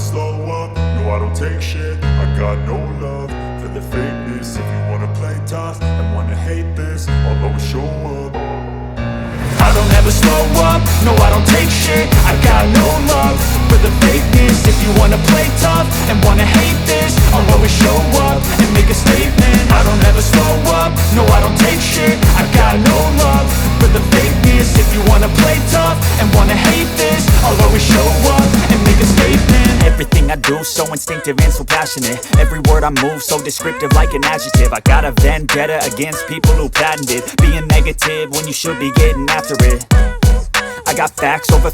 slow up, no I don't take shit. I got no love for the fakeness. If you wanna play tough and wanna hate this, I'll always show up. I don't ever slow up, no I don't take shit. I got no love for the fakeness. If you wanna play tough and wanna hate this, I'll always show up and make a statement. I don't ever slow up, no I don't take shit. I got no love for the fakeness. If you wanna play tough and wanna hate this, I'll always show up and make a statement. Everything I do so instinctive and so passionate. Every word I move so descriptive like an adjective. I got a vendetta against people who patented being negative when you should be getting after it. I got facts over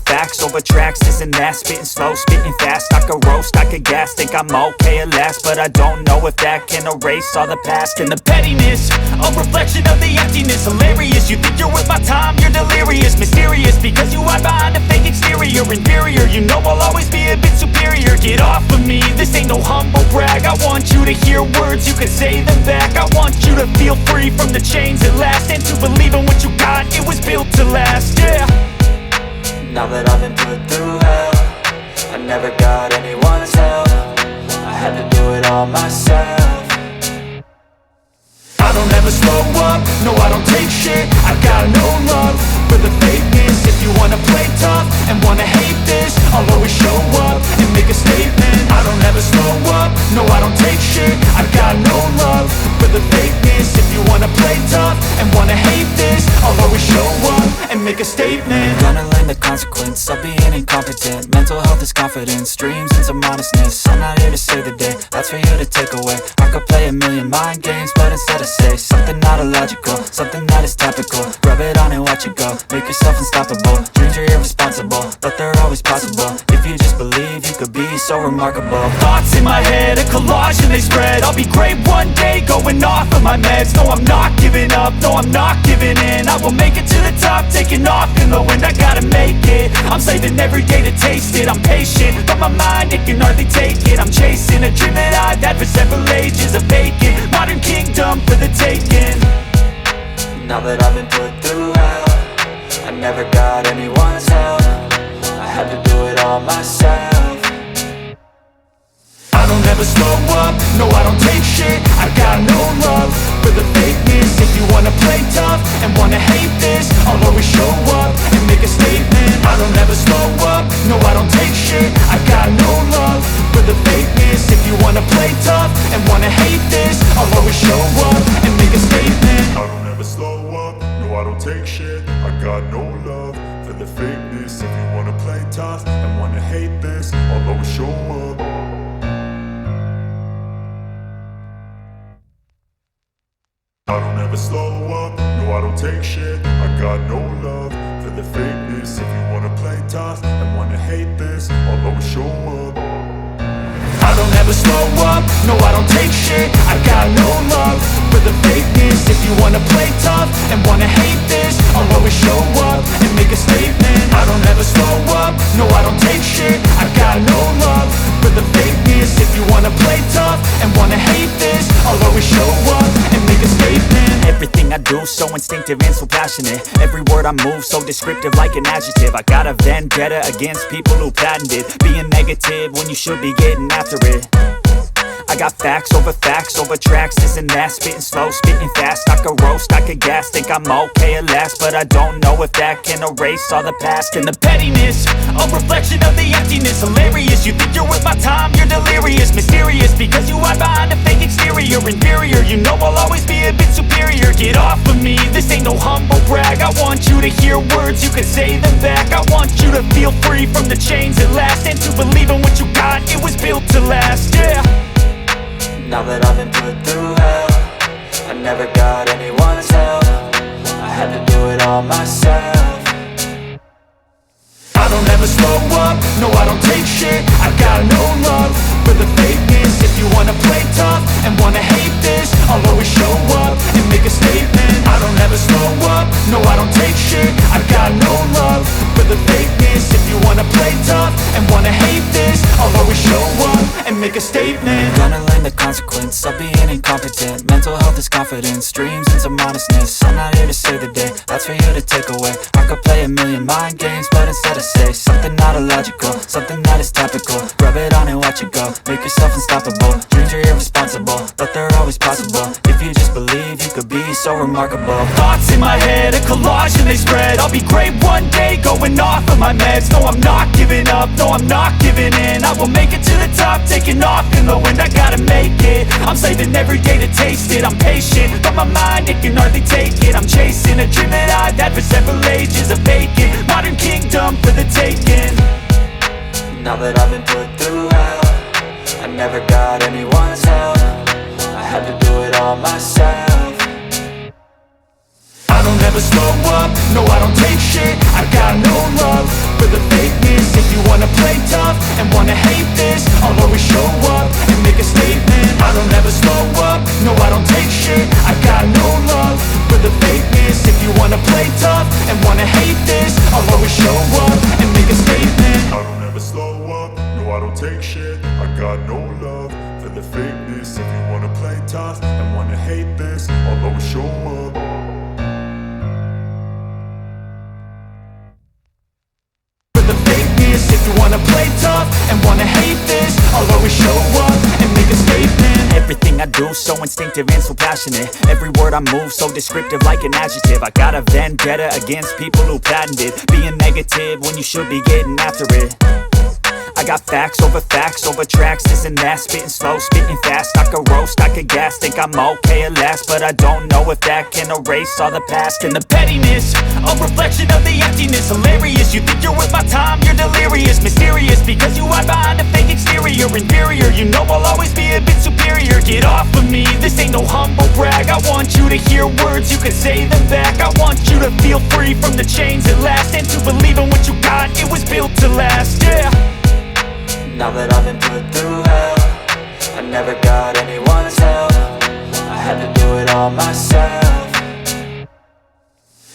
tracks, this and that. Spitting slow, spitting fast. I could roast, I could gas. Think I'm okay at last, but I don't know if that can erase all the past. And the pettiness, a reflection of the emptiness. Hilarious, you think you're worth my time, you're delirious. Mysterious, because you hide behind a fake exterior. Inferior, you know I'll always be a bit superior. Get off of me, this ain't no humble brag. I want you to hear words, you can say them back. I want you to feel free from the chains at last, and to believe in what you got, it was built to last, yeah. Now that I've been put through hell, I never got anyone's help. I had to do it all myself. I don't ever slow up, no I don't take shit. I got no love for the fakeness. If you wanna play tough and wanna hate this, I'll always show up and make a statement. I don't ever slow up, no I don't take shit. I got no love for the fakeness. If you wanna play tough and wanna hate this, I'll always show up and make a statement. Gonna learn the consequence of being incompetent. Mental health is confidence, dreams and some modestness. I'm not here to save the day, that's for you to take away. I could play a million mind games, but instead I say something not illogical, something that is topical. Rub it on and watch it go, make yourself unstoppable. Dreams are irresponsible, but they're always possible. If you just believe, you could be so remarkable. Thoughts in my head, a collage and they spread. I'll be great one day, going off of my meds. No, I'm not giving up, no, I'm not giving in. I will make it to the top, taking off in the wind. I gotta make it, I'm saving every day to taste it. I'm patient, but my mind, it can hardly take it. I'm chasing a dream that I've had for several ages. A vacant, modern kingdom for the taking. Now that I've been put through hell, I never got anyone's help. I had to do it all myself. I don't ever slow up, no I don't take shit. I got no love for the fakeness. If you wanna play tough and wanna hate this, I'll always show up and make a statement. I don't ever slow up, no I don't take shit. I got no love for the fakeness. If you wanna play tough and wanna hate this, I'll always show up and make a statement. I don't ever slow up, no I don't take shit. I got no love for the fakeness. If you wanna play tough and wanna hate this, I'll always show up. I don't ever slow up, no I don't take shit. I got no love for the fakeness. If you wanna play tough and wanna hate this, I'll always show up. I don't ever slow up, no I don't take shit. I got no love for the fakeness. If you wanna play tough and wanna hate this, I'll always show up and make a statement. I don't ever slow up, no I don't take shit. I got no love for the fakeness. If you wanna play tough and wanna hate this, I'll always show up and make a statement. Everything I do so instinctive and so passionate. Every word I move so descriptive like an adjective. I got a vendetta against people who patented being negative when you should be getting after it. I got facts over tracks, this and that. Spitting slow, spitting fast. I could roast, I could gas. Think I'm okay at last, but I don't know if that can erase all the past. And the pettiness, a reflection of the emptiness. Hilarious, you think you're worth my time, you're delirious. Mysterious, because you hide behind a fake exterior. Inferior, you know I'll always be a bit superior. Get off of me, this ain't no humble brag. I want you to hear words, you can say them back. I want you to feel free from the chains at last, and to believe in what you got, it was built to last, yeah. Now that I've been put through hell, I never got anyone's help. I had to do it all myself. I don't ever slow up, no I don't take shit. I got no love for the fakeness. If you wanna play tough and wanna hate this, I'll always show up and make a statement. I don't ever slow up, no I don't take shit. I got no love for the fakeness. If you wanna play tough and wanna hate this, and make a statement. Gonna learn the consequence of being incompetent. Mental health is confidence, dreams into modestness. I'm not here to save the day, that's for you to take away. I could play a million mind games, but instead I say something not illogical, something that is topical. Rub it on and watch it go, make yourself unstoppable. Dreams are irresponsible, but they're always possible. If you just believe, you could be so remarkable. Thoughts in my head, a collage and they spread. I'll be great one day, going off of my meds. No, I'm not giving up, no, I'm not giving in. I will make it to the top, taking off in the wind. I gotta make it, I'm saving every day to taste it. I'm patient, but my mind, it can hardly take it. I'm chasing a dream that I've had for several ages. A vacant, modern kingdom for the taking. Now that I've been put through hell, I never got anyone's help. I had to do it all myself. I don't ever slow up, no I don't take shit. I got no love for the fakeness. If you wanna play tough and wanna hate this, I'll always show up and make a statement. I don't ever slow up, no I don't take shit. I got no love for the fakeness. If you wanna play tough and wanna hate this, I'll always show up and make a statement. I don't ever slow up, no I don't take shit. I got no love for the fakeness. If you wanna play tough and wanna hate this, I'll always show up. If you wanna play tough and wanna hate this, I'll always show up and make a statement. Everything I do so instinctive and so passionate. Every word I move so descriptive like an adjective. I got a vendetta against people who patented being negative when you should be getting after it. I got facts over tracks, this and that. Spitting slow, spitting fast. I could roast, I could gas. Think I'm okay at last, but I don't know if that can erase all the past. And the pettiness, a reflection of the emptiness. Hilarious, you think you're worth my time, you're delirious. Mysterious, because you hide behind a fake exterior. Inferior, you know I'll always be a bit superior. Get off of me, this ain't no humble brag. I want you to hear words, you can say them back. I want you to feel free from the chains at last, and to believe in what you got, it was built to last, yeah. Now that I've been put through hell, I never got anyone's help. I had to do it all myself.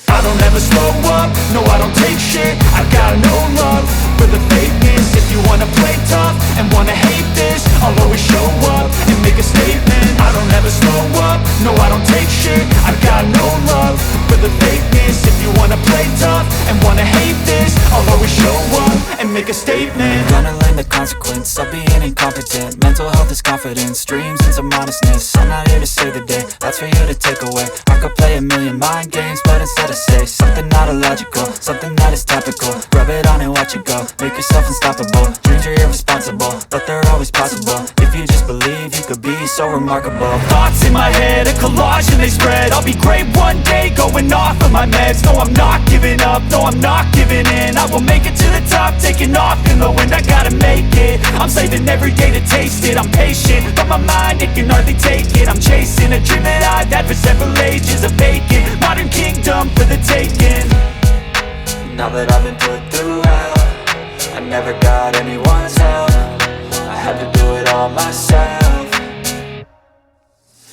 I don't ever slow up, no I don't take shit. I got no love for the fakeness. If you wanna play tough and wanna hate this, I'll always show up and make a statement. I don't ever slow up, no I don't take shit. I got no love for the fakeness. If you wanna play tough and wanna hate this, I'll always show up and make a statement. Gonna learn the consequence of being incompetent. Mental health is confidence, dreams into modestness. I'm not here to save the day, that's for you to take away. I could play a million mind games, but instead I say something not illogical, something that is topical. Rub it on and watch it go, make yourself unstoppable. Dreams are irresponsible, but they're always possible. If you just believe, you could be so remarkable. Thoughts in my head, a collage and they spread. I'll be great one day, going off of my meds. No, I'm not giving up, no, I'm not giving in. I will make it to the top, taking off in the wind. I gotta make it, I'm saving every day to taste it. I'm patient, but my mind, it can hardly take it. I'm chasing a dream that I've had for several ages. A vacant, modern kingdom for the taking. Now that I've been put through hell, I never got anyone's help. I had to do it all myself.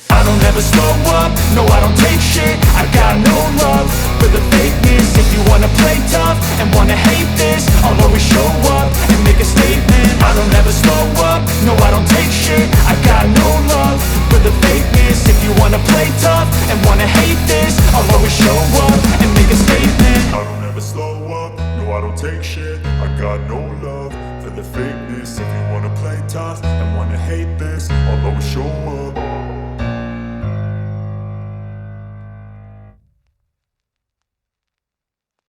I don't ever slow up, no I don't take shit. I got no love for the fakeness. If you wanna play tough and wanna hate this, I'll always show up and make a statement. I don't ever slow up, no I don't take shit. I got no love for the fakeness. If you wanna play tough and wanna hate this, I'll always show up and make a statement. I don't ever slow up, no I don't take shit. I got no love for the fakeness. If you wanna play tough